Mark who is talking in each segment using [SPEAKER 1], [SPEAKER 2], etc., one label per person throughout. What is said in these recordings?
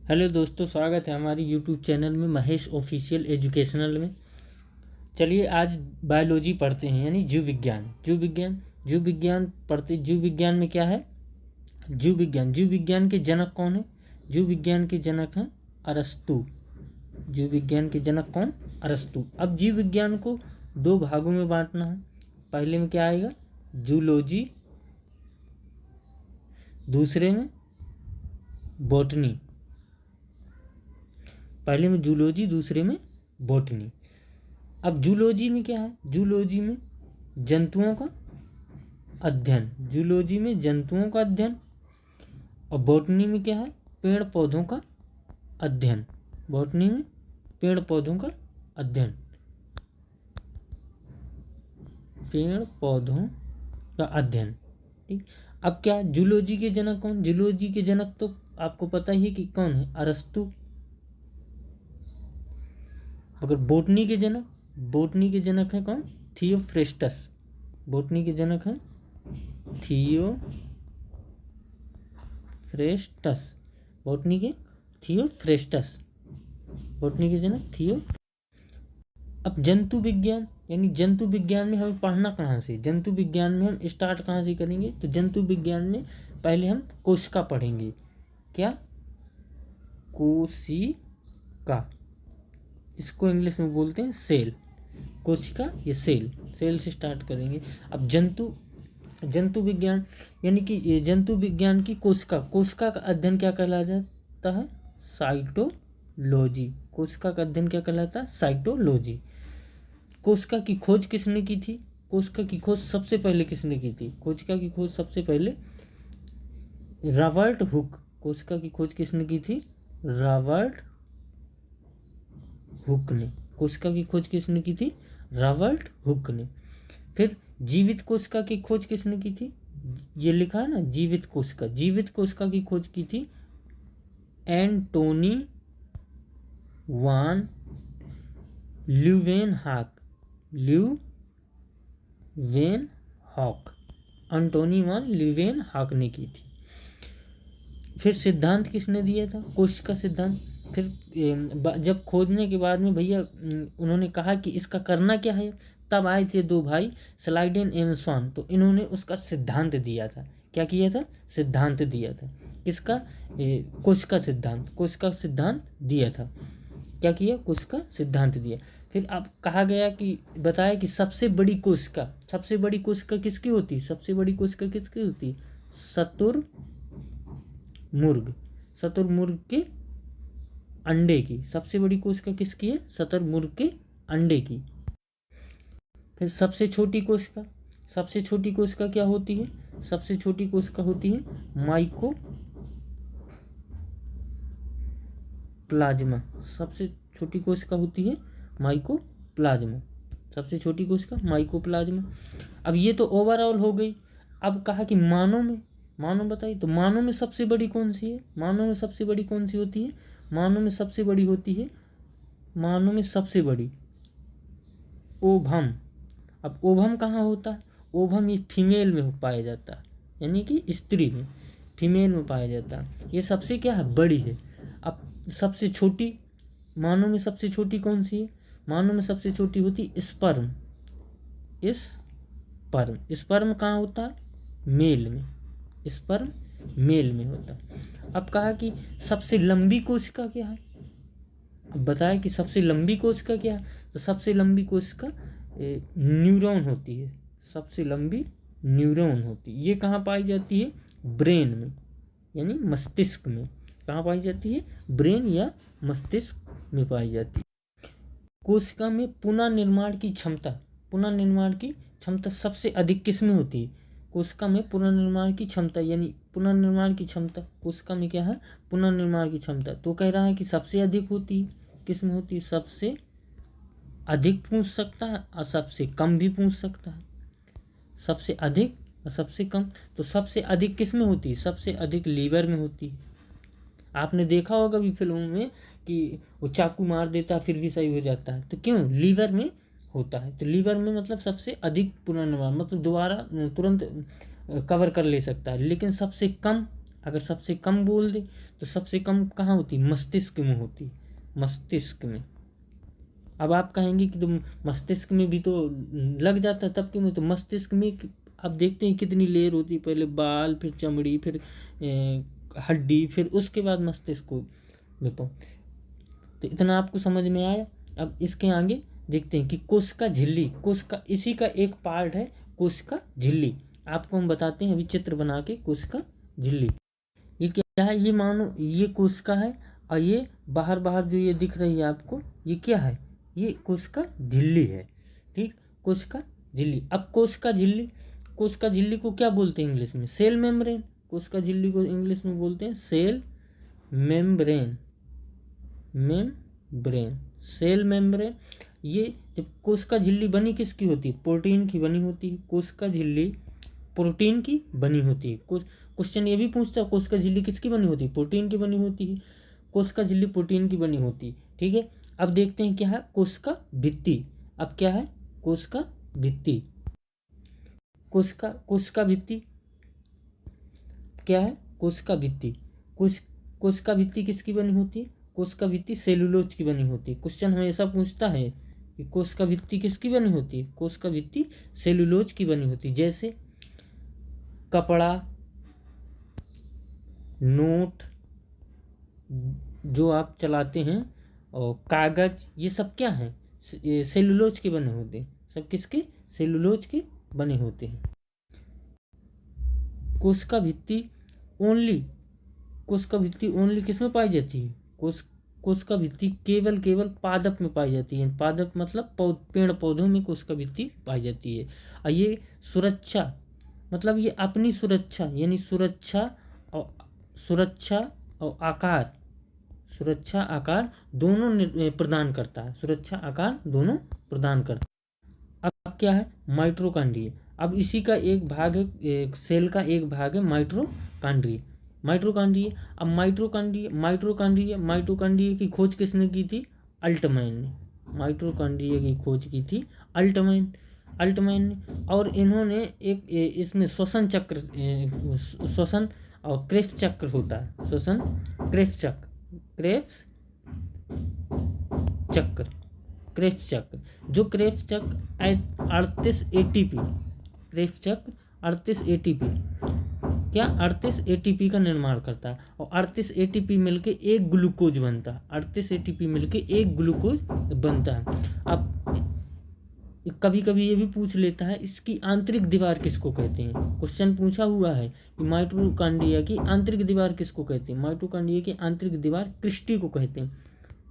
[SPEAKER 1] Hello दोस्तों, स्वागत है हमारी यूट्यूब चैनल में महेश ऑफिशियल एजुकेशनल में। चलिए आज बायोलॉजी पढ़ते हैं, यानी जीव विज्ञान। जीव विज्ञान पढ़ते। जीव विज्ञान में क्या है? जीव विज्ञान के जनक कौन है? जीव विज्ञान के जनक हैं अरस्तु। जीव विज्ञान के जनक कौन? अरस्तु। अब जीव विज्ञान को दो भागों में बांटना है। पहले में क्या आएगा? जूलॉजी, दूसरे में बॉटनी। पहले में जूलॉजी, दूसरे में बॉटनी। अब जूलॉजी में क्या है? जूलॉजी में जंतुओं का अध्ययन। जूलॉजी में जंतुओं का अध्ययन। और बॉटनी में क्या है? पेड़ पौधों का अध्ययन। बॉटनी में पेड़ पौधों का अध्ययन। पेड़ पौधों का अध्ययन। ठीक। अब क्या जूलॉजी के जनक कौन? जूलॉजी के जनक तो आपको पता ही है कि कौन है? अरस्तु। अगर बॉटनी के जनक है कौन? थियोफ्रेस्टस। बॉटनी के जनक है थियोफ्रेस्टस। बॉटनी के थियोफ्रेस्टस। बॉटनी के जनक थियो। अब जंतु विज्ञान, यानी जंतु विज्ञान में हमें पढ़ना कहाँ से? जंतु विज्ञान में हम स्टार्ट कहाँ से करेंगे? तो जंतु विज्ञान में पहले हम कोशिका पढ़ेंगे। क्या? कोशिका। इसको इंग्लिश में बोलते हैं सेल। कोशिका, ये सेल से स्टार्ट करेंगे। अब जंतु विज्ञान, यानी कि ये जंतु विज्ञान की कोशिका का अध्ययन क्या कहलाता है? साइटोलॉजी। कोशिका का अध्ययन क्या कहलाता है? साइटोलॉजी। कोशिका की खोज किसने की थी? कोशिका की खोज सबसे पहले किसने की थी? कोशिका की खोज सबसे पहले रॉबर्ट हुक। कोशिका की खोज किसने की थी? रॉबर्ट हुक ने। कोशिका की खोज किसने की थी? रॉबर्ट हुक ने। फिर जीवित कोशिका की खोज किसने की थी? ये लिखा है ना, जीवित कोशिका। जीवित कोशिका की खोज की थी एंटोनी वान ल्यूवेनहॉक। एंटोनी वान ल्यूवेनहॉक ने की थी। फिर सिद्धांत किसने दिया था? कोशिका सिद्धांत। फिर जब खोजने के बाद में भैया उन्होंने कहा कि इसका करना क्या है, तब आए थे दो भाई स्लाइडेन एवं स्वान। तो इन्होंने उसका सिद्धांत दिया था। क्या किया था? सिद्धांत दिया था। किसका? कोशिका सिद्धांत। कोशिका सिद्धांत दिया था। क्या किया? कोशिका सिद्धांत दिया। फिर अब कहा गया कि बताया कि सबसे बड़ी कोशिका किसकी होती है? सबसे बड़ी कोशिका किसकी होती है? शुतुरमुर्ग के अंडे की। सबसे बड़ी कोशिका किसकी है? शुतुरमुर्ग के अंडे की। फिर सबसे छोटी कोशिका क्या होती है? सबसे छोटी कोशिका होती है माइकोप्लाज्मा। सबसे छोटी कोशिका होती है माइकोप्लाज्मा। सबसे छोटी कोशिका माइकोप्लाज्मा। अब ये तो ओवरऑल हो गई। अब कहा कि मानव बताइए, तो मानव में सबसे बड़ी कौन सी है? मानव में सबसे बड़ी कौन सी होती है? मानव में सबसे बड़ी ओभम। अब ओभम कहाँ होता है? ओभम ये फीमेल में पाया जाता है, यानी कि स्त्री में, फीमेल में पाया जाता है। ये सबसे क्या है? बड़ी है। अब सबसे छोटी, मानव में सबसे छोटी कौन सी है? मानव में सबसे छोटी होती स्पर्म। स्पर्म कहाँ होता है? मेल में। स्पर्म मेल में होता है। अब कहा कि सबसे लंबी कोशिका क्या है? अब बताया कि सबसे लंबी कोशिका क्या है? तो सबसे लंबी कोशिका न्यूरॉन होती है। सबसे लंबी न्यूरॉन होती है। ये कहाँ पाई जाती है? ब्रेन में, यानी मस्तिष्क में। कहाँ पाई जाती है? ब्रेन या मस्तिष्क में पाई जाती है। कोशिका में पुनर्निर्माण की क्षमता सबसे अधिक किस में होती है? कोशिका में पुनर्निर्माण की क्षमता, यानी पुनर्निर्माण की क्षमता कोशिका में क्या है? पुनर्निर्माण की क्षमता। तो कह रहा है कि सबसे अधिक होती है। किस में होती है? सबसे अधिक पूछ सकता है और सबसे कम भी पूछ सकता है। सबसे अधिक और सबसे कम। तो सबसे अधिक किस में होती है? सबसे अधिक लीवर में होती है। आपने देखा होगा भी फिल्मों में कि वो चाकू मार देता है फिर भी सही हो जाता है। तो क्यों? लीवर में होता है। तो लीवर में मतलब सबसे अधिक पुनर्निर्माण, मतलब दोबारा तुरंत कवर कर ले सकता है। लेकिन सबसे कम अगर सबसे कम बोल दे तो सबसे कम कहाँ होती है, मस्तिष्क में होती है, मस्तिष्क में। अब आप कहेंगे कि तो मस्तिष्क में भी तो लग जाता है, तब क्यों में, तो मस्तिष्क में आप देखते हैं कितनी लेयर होती है, पहले बाल, फिर चमड़ी, फिर हड्डी, फिर उसके बाद मस्तिष्क में पहुँच। तो इतना आपको समझ में आया। अब इसके आगे देखते हैं कि कोशिका झिल्ली, कोशिका इसी का एक पार्ट है कोशिका झिल्ली। आपको हम बताते हैं अभी चित्र बना के कोशिका झिल्ली। ये क्या है, ये मानो ये कोशिका है, और ये बाहर बाहर जो ये दिख रही है आपको, ये क्या है, ये कोशिका झिल्ली है। ठीक, कोशिका झिल्ली। अब कोशिका झिल्ली, कोशिका झिल्ली को क्या बोलते हैं इंग्लिश में, सेल मेम्ब्रेन। कोशिका झिल्ली को इंग्लिश में बोलते हैं cell membrane, membrane, cell membrane. ये जब कोशिका झिल्ली बनी किसकी होती है, प्रोटीन की बनी होती है। कोशिका झिल्ली प्रोटीन की बनी होती है। क्वेश्चन ये भी पूछता है कोशिका झिल्ली किसकी बनी होती है, प्रोटीन की बनी होती है। कोशिका झिल्ली प्रोटीन की बनी होती है। ठीक है, अब देखते हैं क्या है कोशिका भित्ति। अब क्या है कोशिका भित्ति, कोशिका भित्ति क्या है, कोशिका भित्ति। कोशिका भित्ति किसकी बनी होती है, कोशिका भित्ति सेलुलोज की बनी होती है। क्वेश्चन हमेशा पूछता है कि कोशिका भित्ति किसकी बनी होती है, कोशिका भित्ति सेलुलोज की बनी होती है। जैसे कपड़ा, नोट जो आप चलाते हैं, और कागज, ये सब क्या हैं, सेलुलोज के बने होते हैं। सब किसके, सेलुलोज के बने होते हैं। कोशिका भित्ति ओनली, कोशिका भित्ति ओनली किस में पाई जाती है, कोशिका भित्ति केवल पादप में पाई जाती है। पादप मतलब पेड़ पौधों में कोशिका भित्ति पाई जाती है। और ये सुरक्षा, मतलब ये अपनी सुरक्षा, यानी सुरक्षा और आकार, सुरक्षा आकार दोनों प्रदान करता है, सुरक्षा आकार दोनों प्रदान करता है। अब क्या है माइटोकॉन्ड्रिया। अब इसी का एक भाग है, एक सेल का एक भाग है माइटोकॉन्ड्रिया। अब माइटोकॉन्ड्रिया की खोज किसने की थी, अल्टमैन ने। माइटोकॉन्ड्रिया की खोज की थी अल्टमैन ने। और इन्होंने एक इसमें श्वसन चक्र, श्वसन और क्रेफ्ट चक्र होता है, श्वसन क्रेफ्ट चक्र, जो क्रेफ्ट चक्र 38 एटीपी, क्रेफ्ट चक्र 38 एटीपी, क्या 38 एटीपी का निर्माण करता है। और 38 एटीपी मिलके एक ग्लूकोज बनता है, 38 एटीपी मिलके एक ग्लूकोज बनता है। अब कभी कभी ये भी पूछ लेता है इसकी आंतरिक दीवार किसको कहते हैं। क्वेश्चन पूछा हुआ है कि माइटोकॉन्ड्रिया की आंतरिक दीवार किसको कहते हैं। माइटोकॉन्ड्रिया की आंतरिक दीवार क्रिस्टी को कहते हैं।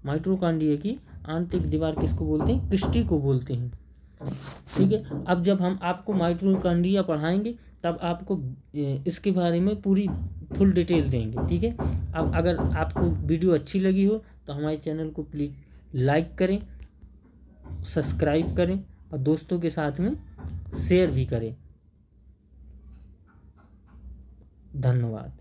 [SPEAKER 1] माइटोकॉन्ड्रिया की आंतरिक दीवार किसको बोलते हैं, क्रिस्टी को बोलते हैं। ठीक है, अब जब हम आपको माइटोकॉन्ड्रिया पढ़ाएंगे तब आपको इसके बारे में पूरी फुल डिटेल देंगे। ठीक है, अब अगर आपको वीडियो अच्छी लगी हो तो हमारे चैनल को प्लीज़ लाइक करें, सब्सक्राइब करें और दोस्तों के साथ में शेयर भी करें। धन्यवाद।